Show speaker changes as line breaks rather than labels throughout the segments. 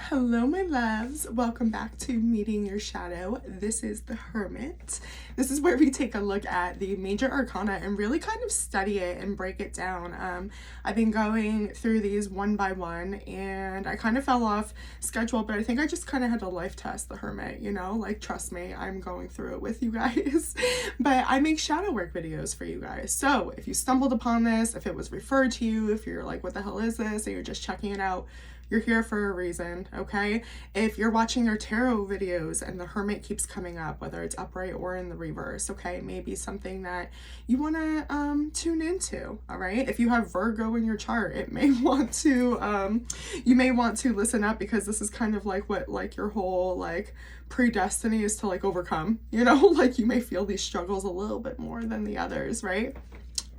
Hello, my loves. Welcome back to Meeting Your Shadow. This is the Hermit. This is where we take a look at the major arcana and really kind of study it and break it down. I've been going through these one by one and I kind of fell off schedule, but I think I just kind of had to life test the Hermit, you know, like trust me, I'm going through it with you guys. But I make shadow work videos for you guys. So if you stumbled upon this, if it was referred to you, if you're like, what the hell is this? And you're just checking it out, you're here for a reason, okay? If you're watching your tarot videos and the Hermit keeps coming up, whether it's upright or in the reverse, okay? Maybe something that you want to tune into, all right? If you have Virgo in your chart, it may want to, you may want to listen up because this is kind of like what like your whole like predestiny is to like overcome, you know? Like you may feel these struggles a little bit more than the others, right?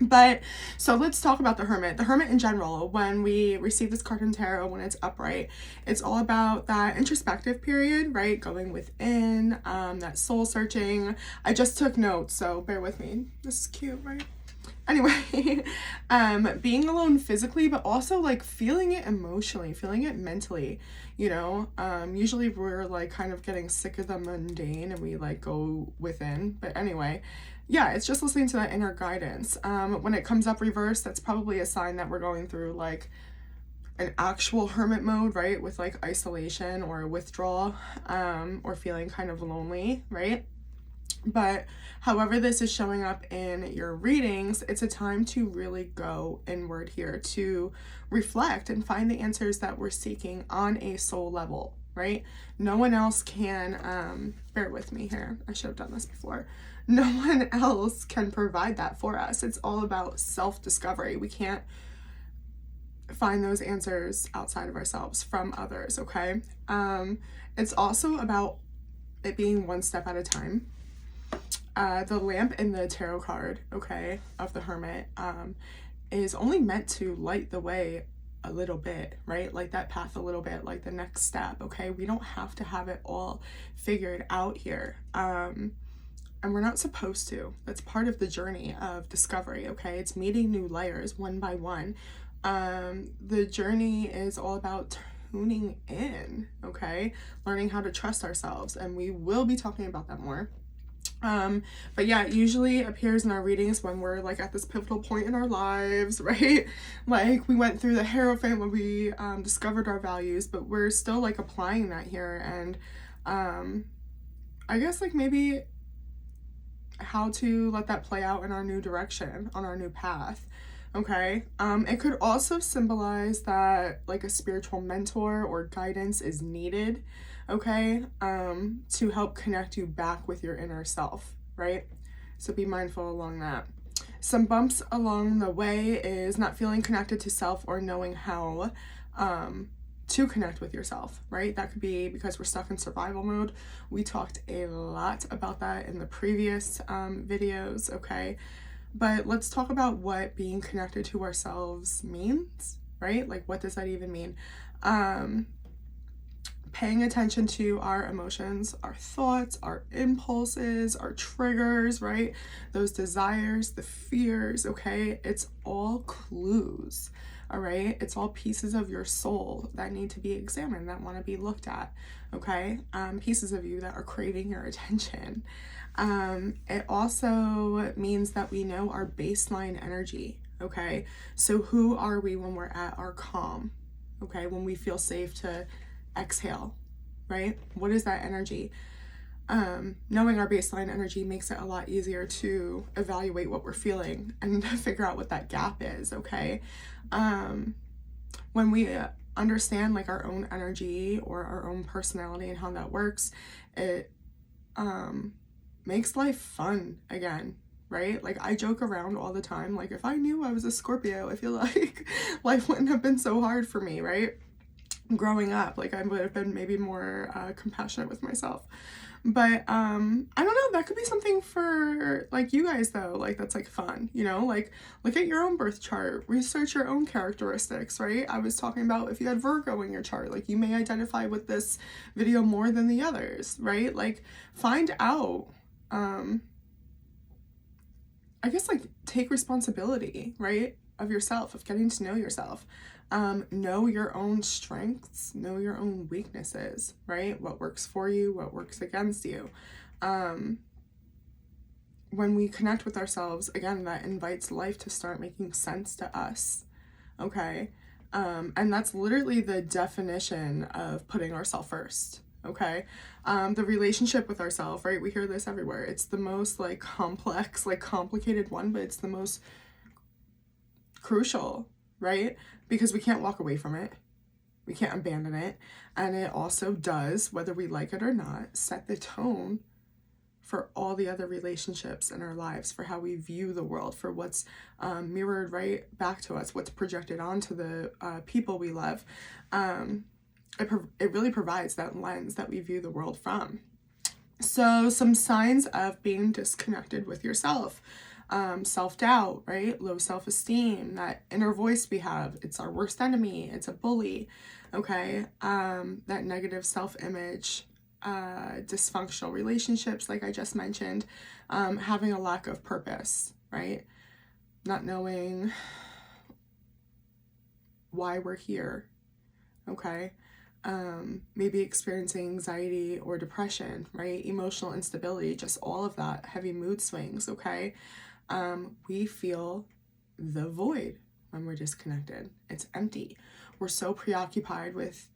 But so let's talk about the Hermit. The Hermit in general, when we receive this card in tarot, when it's upright, it's all about that introspective period, right? Going within, that soul searching. I just took notes, so bear with me. This is cute, right? Anyway, being alone physically, but also like feeling it emotionally, feeling it mentally, you know. Usually we're like kind of getting sick of the mundane and we like go within, but anyway, yeah, it's just listening to that inner guidance. When it comes up reverse, that's probably a sign that we're going through like an actual hermit mode, right? With like isolation or withdrawal, or feeling kind of lonely, right? But however this is showing up in your readings, it's a time to really go inward here, to reflect and find the answers that we're seeking on a soul level, right? No one else can, bear with me here, I should have done this before. No one else can provide that for us. It's all about self-discovery. We can't find those answers outside of ourselves from others, okay? It's also about it being one step at a time. The lamp in the tarot card, okay, of the Hermit, is only meant to light the way a little bit, right? Like that path a little bit, like the next step, okay? We don't have to have it all figured out here. And we're not supposed to. That's part of the journey of discovery, okay? It's meeting new layers one by one. The journey is all about tuning in, okay? Learning how to trust ourselves, and we will be talking about that more. But yeah, it usually appears in our readings when we're like at this pivotal point in our lives, right? Like we went through the Hierophant when we discovered our values, but we're still like applying that here. And I guess like maybe how to let that play out in our new direction, on our new path. Okay. It could also symbolize that like a spiritual mentor or guidance is needed, okay, to help connect you back with your inner self, right? So be mindful along that. Some bumps along the way is not feeling connected to self or knowing how to connect with yourself, right? That could be because we're stuck in survival mode. We talked a lot about that in the previous videos, okay? But let's talk about what being connected to ourselves means, right? Like, what does that even mean? Paying attention to our emotions, our thoughts, our impulses, our triggers, right? Those desires, the fears, okay? It's all clues, all right? It's all pieces of your soul that need to be examined, that want to be looked at, okay? Pieces of you that are craving your attention. It also means that we know our baseline energy, okay? So who are we when we're at our calm, okay? When we feel safe to exhale, right? What is that energy? Knowing our baseline energy makes it a lot easier to evaluate what we're feeling and figure out what that gap is, okay? When we understand like our own energy or our own personality and how that works, it makes life fun again, right? Like I joke around all the time, like if I knew I was a Scorpio, I feel like life wouldn't have been so hard for me, right? Growing up, like I would have been maybe more compassionate with myself. But I don't know, that could be something for like you guys though, like that's like fun, you know, like look at your own birth chart, research your own characteristics, right? I was talking about if you had Virgo in your chart, like you may identify with this video more than the others, right? Like find out, I guess like take responsibility, right, of yourself, of getting to know yourself. Know your own strengths, know your own weaknesses, right? What works for you, what works against you. When we connect with ourselves, again, that invites life to start making sense to us, okay? And that's literally the definition of putting ourselves first, okay? The relationship with ourselves, right? We hear this everywhere. It's the most like complex, like complicated one, but it's the most crucial, right? Because we can't walk away from it. We can't abandon it. And it also does, whether we like it or not, set the tone for all the other relationships in our lives, for how we view the world, for what's mirrored right back to us, what's projected onto the people we love. It really provides that lens that we view the world from. So some signs of being disconnected with yourself. Self-doubt, right? Low self-esteem, that inner voice we have. It's our worst enemy. It's a bully, okay? That negative self-image, dysfunctional relationships, like I just mentioned, having a lack of purpose, right? Not knowing why we're here, okay? Maybe experiencing anxiety or depression, right? Emotional instability, just all of that, heavy mood swings, okay? We feel the void when we're disconnected. It's empty. We're so preoccupied with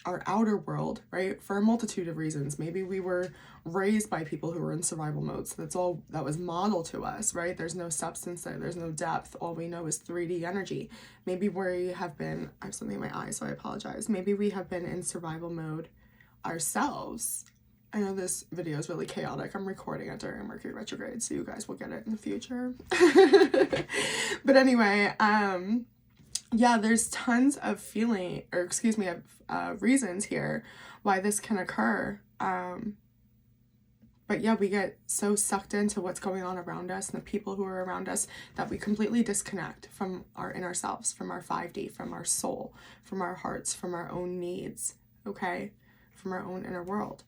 our outer world, right? For a multitude of reasons. Maybe we were raised by people who were in survival mode, so that's all that was modeled to us, right? There's no substance there, there's no depth. All we know is 3D energy. Maybe we have been, I have something in my eye, so I apologize. Maybe we have been in survival mode ourselves. I know this video is really chaotic. I'm recording it during Mercury retrograde, so you guys will get it in the future. But anyway, yeah, there's tons of reasons here why this can occur. But yeah, we get so sucked into what's going on around us and the people who are around us that we completely disconnect from our inner selves, from our 5D, from our soul, from our hearts, from our own needs, okay? From our own inner world.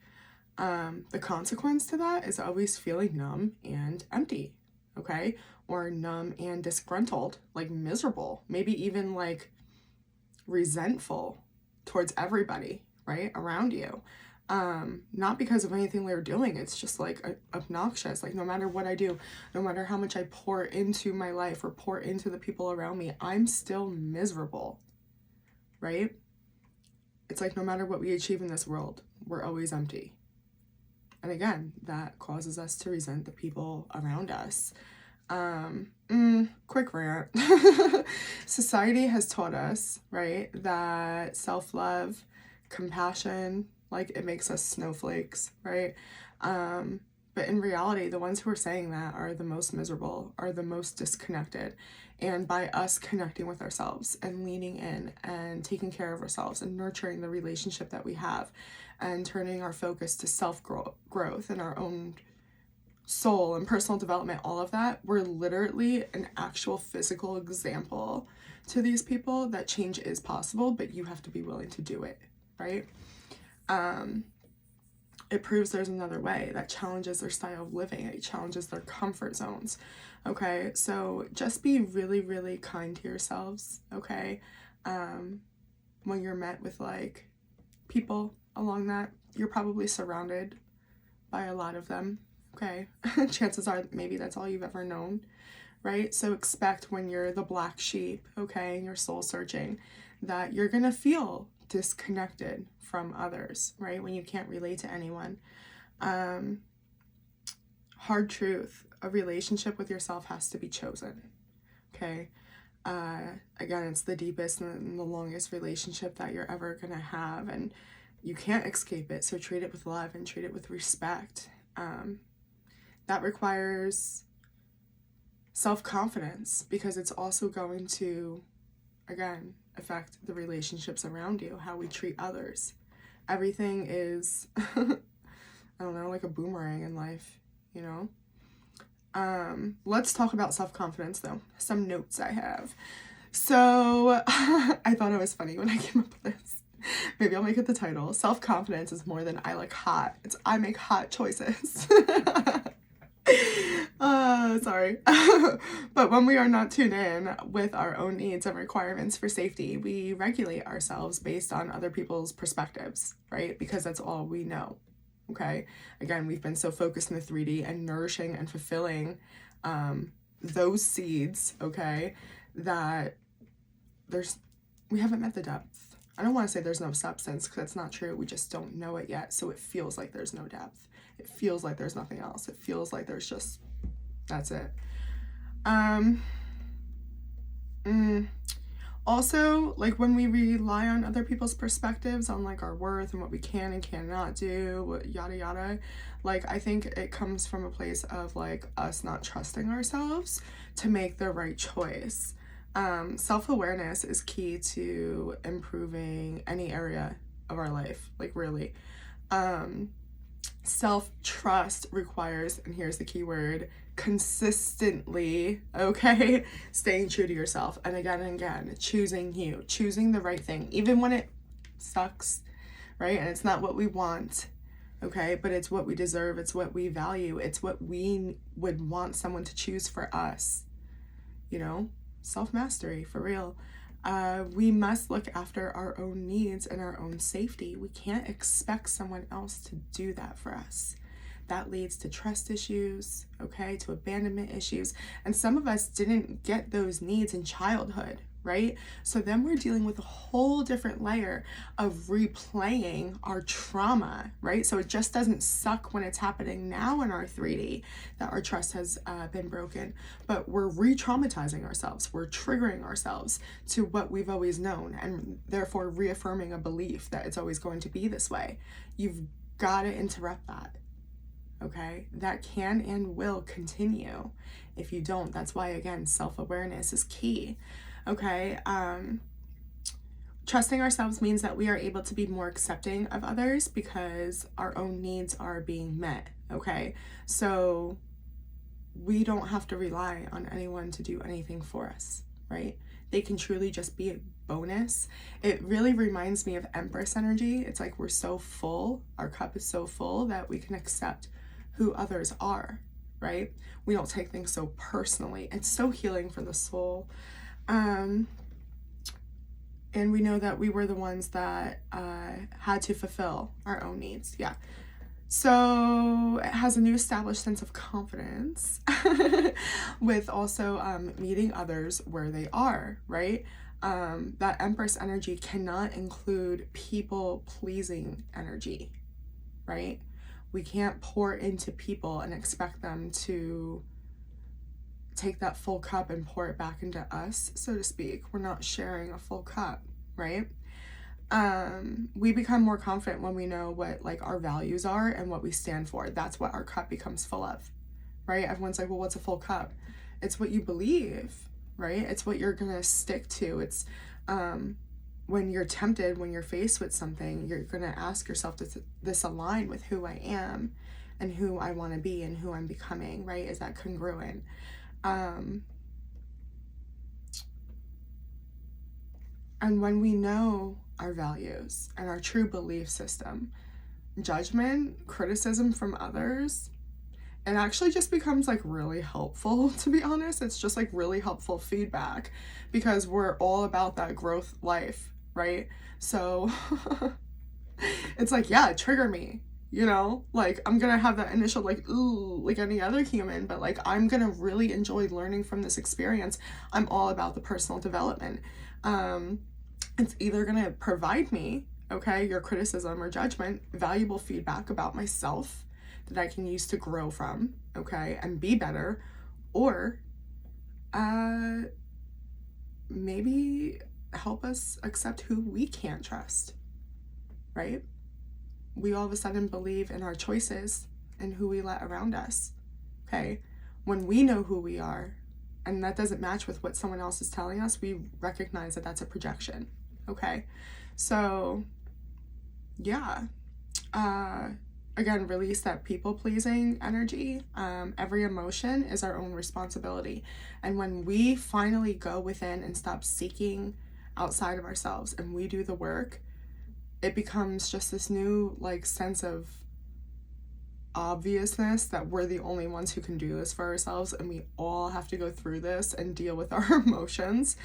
The consequence to that is always feeling numb and empty, okay? Or numb and disgruntled, like miserable, maybe even like resentful towards everybody, right, around you. Not because of anything they're doing, it's just like obnoxious. Like no matter what I do, no matter how much I pour into my life or pour into the people around me, I'm still miserable, right? It's like no matter what we achieve in this world, we're always empty. And again, that causes us to resent the people around us. Quick rant. Society has taught us, right, that self-love, compassion, like it makes us snowflakes, right? But in reality, the ones who are saying that are the most miserable, are the most disconnected. And by us connecting with ourselves and leaning in and taking care of ourselves and nurturing the relationship that we have and turning our focus to self-growth and our own soul and personal development, all of that, we're literally an actual physical example to these people that change is possible, but you have to be willing to do it, right? It proves there's another way that challenges their style of living. It challenges their comfort zones. Okay, so just be really, really kind to yourselves, okay? When you're met with like people along that, you're probably surrounded by a lot of them, okay? Chances are maybe that's all you've ever known, right? So expect when you're the black sheep, okay, and you're soul searching, that you're gonna feel disconnected from others, right? When you can't relate to anyone. Hard truth, a relationship with yourself has to be chosen, okay? Again, it's the deepest and the longest relationship that you're ever gonna have, and you can't escape it, so treat it with love and treat it with respect. That requires self-confidence, because it's also going to, again, affect the relationships around you, how we treat others. Everything is, I don't know, like a boomerang in life, you know? Let's talk about self-confidence though. Some notes I have. So I thought it was funny when I came up with this. Maybe I'll make it the title. Self-confidence is more than I like hot. It's I make hot choices. Sorry. But when we are not tuned in with our own needs and requirements for safety, we regulate ourselves based on other people's perspectives, right? Because that's all we know. Okay. Again, we've been so focused in the 3D and nourishing and fulfilling those seeds, okay, that we haven't met the depth. I don't want to say there's no substance, because that's not true. We just don't know it yet. So it feels like there's no depth. It feels like there's nothing else. It feels like there's just, that's it. Also, like when we rely on other people's perspectives on like our worth and what we can and cannot do, yada yada, like I think it comes from a place of like us not trusting ourselves to make the right choice. Self-awareness is key to improving any area of our life, like really. Self-trust requires, and here's the key word, consistently, okay, staying true to yourself, and again, choosing you, choosing the right thing, even when it sucks, right? And it's not what we want, okay, but it's what we deserve, it's what we value, it's what we would want someone to choose for us, you know? Self-mastery, for real. We must look after our own needs and our own safety. We can't expect someone else to do that for us. That leads to trust issues, okay, to abandonment issues. And some of us didn't get those needs in childhood, right? So then we're dealing with a whole different layer of replaying our trauma, right? So it just doesn't suck when it's happening now in our 3D that our trust has been broken, but we're re-traumatizing ourselves. We're triggering ourselves to what we've always known, and therefore reaffirming a belief that it's always going to be this way. You've got to interrupt that. Okay, that can and will continue if you don't. That's why, again, self-awareness is key. Okay, trusting ourselves means that we are able to be more accepting of others because our own needs are being met. Okay, so we don't have to rely on anyone to do anything for us, right? They can truly just be a bonus. It really reminds me of Empress energy. It's like we're so full, our cup is so full that we can accept who others are, right? We don't take things so personally. It's so healing for the soul. And we know that we were the ones that had to fulfill our own needs. Yeah. So it has a new established sense of confidence with also meeting others where they are, right? That Empress energy cannot include people-pleasing energy, right? We can't pour into people and expect them to take that full cup and pour it back into us, so to speak. We're not sharing a full cup, right? We become more confident when we know what like our values are and what we stand for. That's what our cup becomes full of, right? Everyone's like, well, what's a full cup? It's what you believe, right? It's what you're gonna stick to. It's when you're tempted, when you're faced with something, you're gonna ask yourself, does this align with who I am and who I want to be and who I'm becoming, right? Is that congruent? And when we know our values and our true belief system, judgment, criticism from others, it actually just becomes like really helpful, to be honest. It's just like really helpful feedback because we're all about that growth life, right? So it's like, yeah, trigger me, you know, like I'm gonna have that initial like, ooh, like any other human, but like I'm gonna really enjoy learning from this experience. I'm all about the personal development. It's either gonna provide me, okay, your criticism or judgment, valuable feedback about myself that I can use to grow from, okay, and be better, or maybe help us accept who we can't trust, right? We all of a sudden believe in our choices and who we let around us, okay? When we know who we are and that doesn't match with what someone else is telling us, we recognize that that's a projection, okay? So, yeah. Again, release that people-pleasing energy. Every emotion is our own responsibility. And when we finally go within and stop seeking outside of ourselves and we do the work, it becomes just this new like sense of obviousness that we're the only ones who can do this for ourselves, and we all have to go through this and deal with our emotions.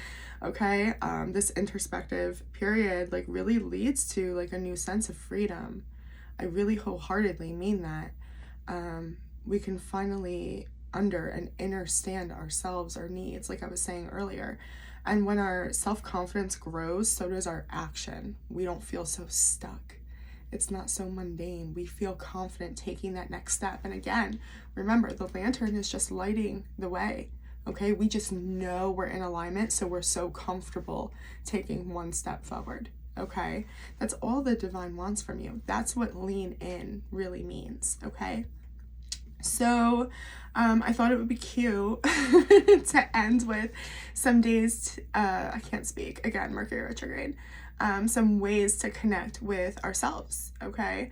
Okay, this introspective period like really leads to like a new sense of freedom. I really wholeheartedly mean that. We can finally and understand ourselves, our needs, like I was saying earlier. And when our self-confidence grows, so does our action. We don't feel so stuck. It's not so mundane. We feel confident taking that next step. And again, remember, the lantern is just lighting the way. Okay, we just know we're in alignment, so we're so comfortable taking one step forward. Okay, that's all the divine wants from you. That's what lean in really means. Okay, so I thought it would be cute to end with some days, I can't speak, again, Mercury retrograde, some ways to connect with ourselves. Okay,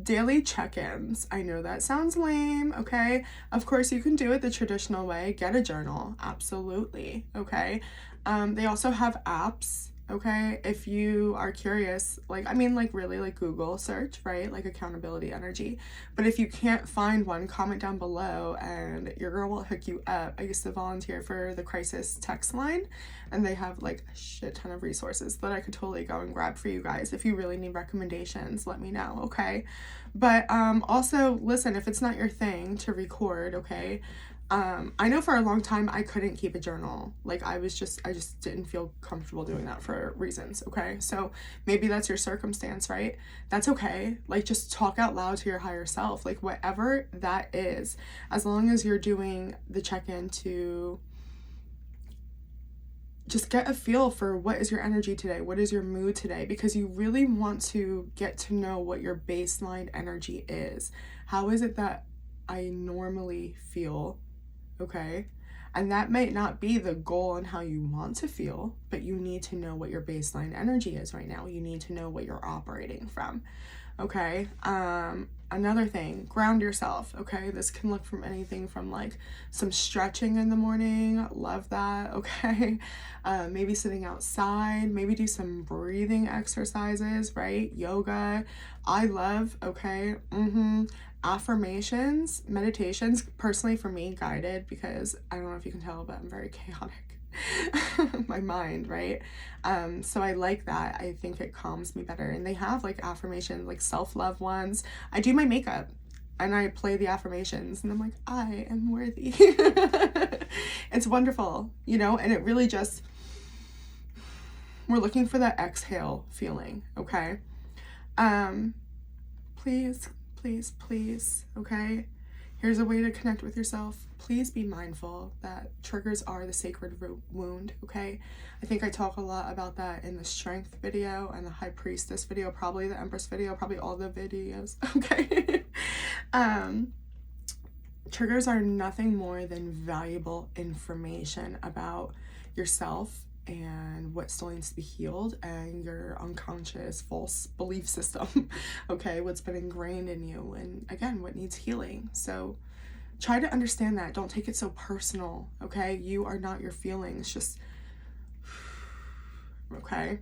daily check-ins. I know that sounds lame. Okay, of course you can do it the traditional way. Get a journal, absolutely. Okay, they also have apps. Okay, if you are curious, like, I mean, like, really, like, Google search, right, like accountability energy. But if you can't find one, comment down below and your girl will hook you up. I used to volunteer for the crisis text line, and they have like a shit ton of resources that I could totally go and grab for you guys. If you really need recommendations, let me know. Okay, but also listen, if it's not your thing to record, okay, I know for a long time I couldn't keep a journal. Like I just didn't feel comfortable doing that for reasons. Okay, so maybe that's your circumstance, right? That's okay. Like just talk out loud to your higher self, like whatever that is, as long as you're doing the check-in to just get a feel for what is your energy today, what is your mood today, because you really want to get to know what your baseline energy is. How is it that I normally feel? Okay, and that might not be the goal on how you want to feel, but you need to know what your baseline energy is right now. You need to know what you're operating from. Okay, another thing, ground yourself. Okay, this can look from anything from like some stretching in the morning, love that. Okay, maybe sitting outside, maybe do some breathing exercises, right? Yoga, I love. Okay, affirmations, meditations, personally for me, guided, because I don't know if you can tell, but I'm very chaotic. My mind, right? So I like that. I think it calms me better. And they have like affirmation, like self-love ones. I do my makeup and I play the affirmations and I'm like, I am worthy. It's wonderful, you know, and it really just, we're looking for that exhale feeling. Okay. Please, okay? Here's a way to connect with yourself. Please be mindful that triggers are the sacred wound, okay? I think I talk a lot about that in the strength video and the high priestess video, probably the empress video, probably all the videos, okay? Triggers are nothing more than valuable information about yourself and what still needs to be healed and your unconscious false belief system. Okay, what's been ingrained in you, and again, what needs healing. So try to understand that. Don't take it so personal. Okay, you are not your feelings. Just okay.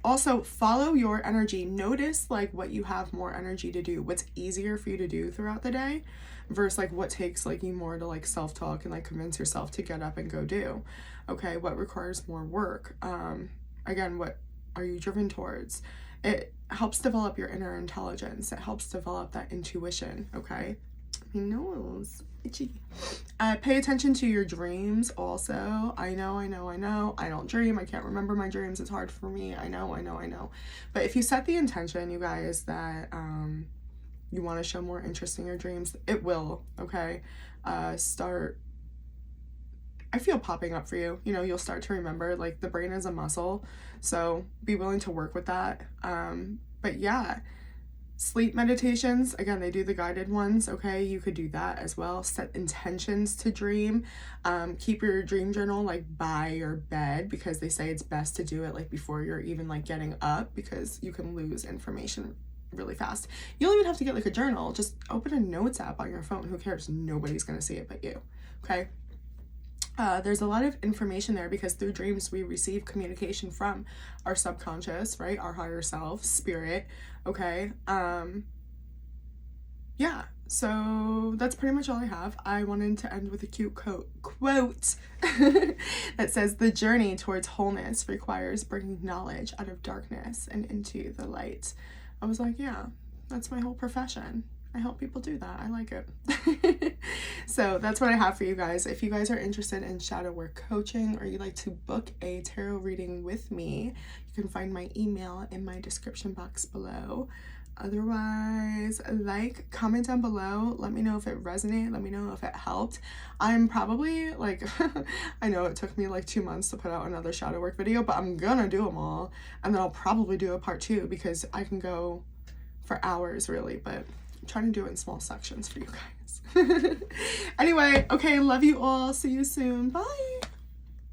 Also follow your energy. Notice like what you have more energy to do, what's easier for you to do throughout the day versus like what takes like you more to like self-talk and like convince yourself to get up and go do. Okay, what requires more work? Again, what are you driven towards? It helps develop your inner intelligence. It helps develop that intuition. Okay, my nose itchy. Pay attention to your dreams also. I know. I don't dream. I can't remember my dreams. It's hard for me. I know. But if you set the intention, you guys, that you want to show more interest in your dreams, it will. Okay, I feel popping up for you. You know, you'll start to remember, like the brain is a muscle, so be willing to work with that. But yeah, sleep meditations, again, they do the guided ones. Okay, you could do that as well. Set intentions to dream. Keep your dream journal like by your bed, because they say it's best to do it like before you're even like getting up, because you can lose information really fast. You don't even have to get like a journal. Just open a notes app on your phone. Who cares? Nobody's gonna see it but you. Okay. There's a lot of information there, because through dreams we receive communication from our subconscious, right? Our higher self, spirit. Okay. yeah, so that's pretty much all I have. I wanted to end with a cute quote that says, "The journey towards wholeness requires bringing knowledge out of darkness and into the light." I was like, yeah, that's my whole profession. I help people do that. I like it. So that's what I have for you guys. If you guys are interested in shadow work coaching, or you'd like to book a tarot reading with me, you can find my email in my description box below. Otherwise, like, comment down below, let me know if it resonated, let me know if it helped. I'm probably like I know it took me like 2 months to put out another shadow work video, but I'm gonna do them all, and then I'll probably do a part 2 because I can go for hours really, but I'm trying to do it in small sections for you guys. Anyway, okay, love you all, see you soon, bye.